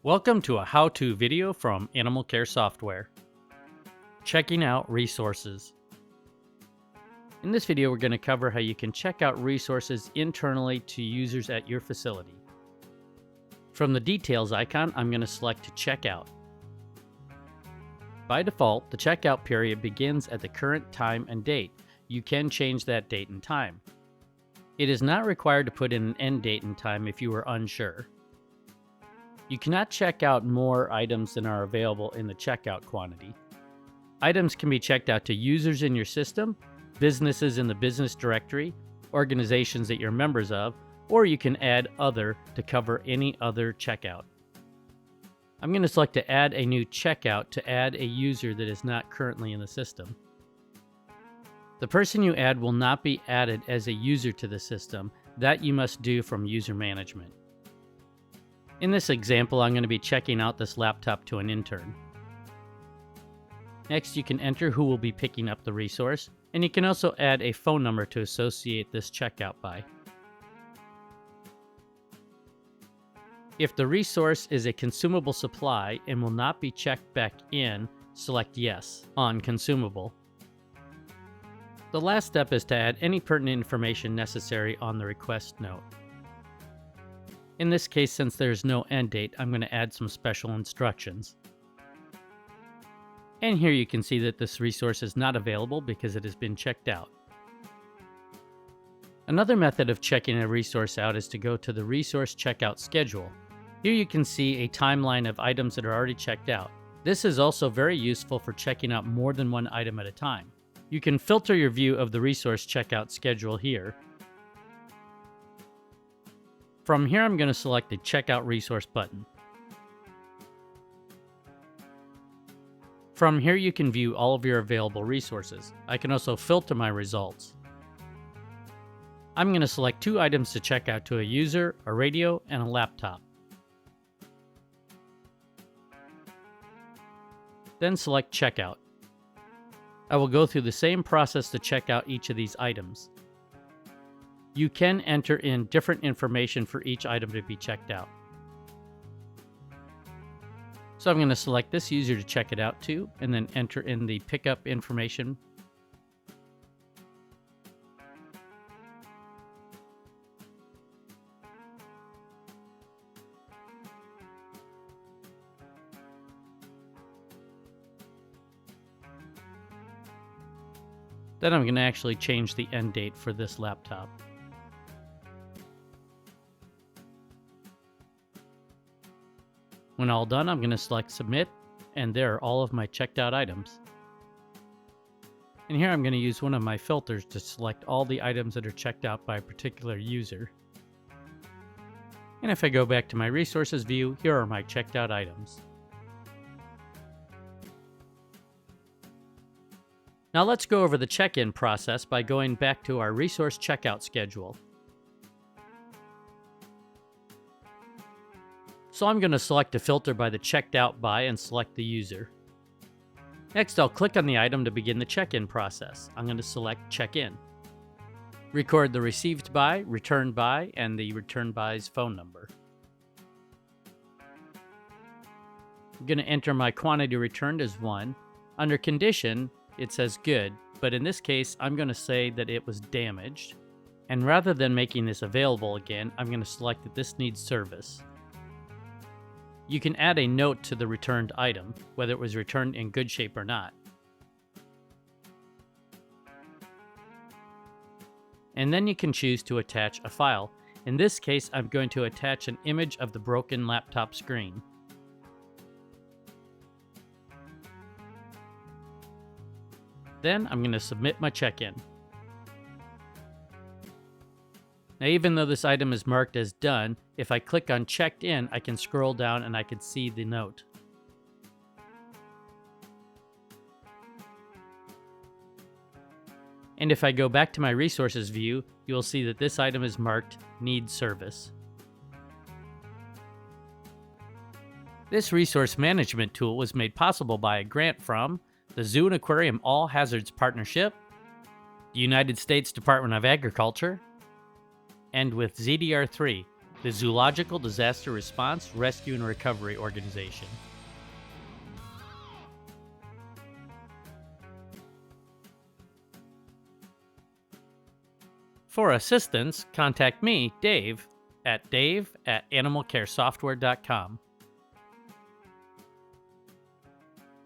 Welcome to a how-to video from AnimalCare software. Checking out resources. In this video, we're going to cover how you can check out resources internally to users at your facility. From the details icon, I'm going to select Checkout. By default, the checkout period begins at the current time and date. You can change that date and time. It is not required to put in an end date and time if you are unsure. You cannot check out more items than are available in the checkout quantity. Items can be checked out to users in your system, businesses in the business directory, organizations that you're members of, or you can add Other to cover any other checkout. I'm going to select to add a new checkout to add a user that is not currently in the system. The person you add will not be added as a user to the system. That you must do from user management. In this example, I'm going to be checking out this laptop to an intern. Next, you can enter who will be picking up the resource, and you can also add a phone number to associate this checkout by. If the resource is a consumable supply and will not be checked back in, select Yes on Consumable. The last step is to add any pertinent information necessary on the request note. In this case, since there is no end date, I'm going to add some special instructions. And here you can see that this resource is not available because it has been checked out. Another method of checking a resource out is to go to the Resource Checkout Schedule. Here you can see a timeline of items that are already checked out. This is also very useful for checking out more than one item at a time. You can filter your view of the Resource Checkout Schedule here. From here, I'm going to select the Checkout Resource button. From here, you can view all of your available resources. I can also filter my results. I'm going to select 2 items to check out to a user, a radio, and a laptop. Then select Checkout. I will go through the same process to check out each of these items. You can enter in different information for each item to be checked out. So I'm going to select this user to check it out to, and then enter in the pickup information. Then I'm going to actually change the end date for this laptop. When all done, I'm going to select Submit, and there are all of my checked out items. And here I'm going to use one of my filters to select all the items that are checked out by a particular user. And if I go back to my resources view, here are my checked out items. Now let's go over the check-in process by going back to our resource checkout schedule. So I'm going to select a filter by the checked out by and select the user. Next, I'll click on the item to begin the check-in process. I'm going to select Check-in. Record the received by, returned by, and the returned by's phone number. I'm going to enter my quantity returned as 1. Under condition, it says good, but in this case, I'm going to say that it was damaged. And rather than making this available again, I'm going to select that this needs service. You can add a note to the returned item, whether it was returned in good shape or not. And then you can choose to attach a file. In this case, I'm going to attach an image of the broken laptop screen. Then I'm going to submit my check-in. Now, even though this item is marked as done, if I click on Checked In, I can scroll down and I can see the note. And if I go back to my resources view, you will see that this item is marked Needs Service. This resource management tool was made possible by a grant from the Zoo and Aquarium All Hazards Partnership, the United States Department of Agriculture, and with ZDR3, the Zoological Disaster Response, Rescue, and Recovery Organization. For assistance, contact me, Dave, at dave@animalcaresoftware.com.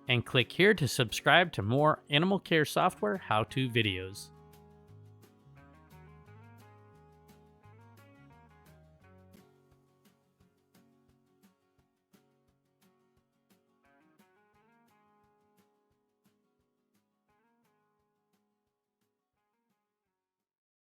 And click here to subscribe to more Animal Care Software how-to videos.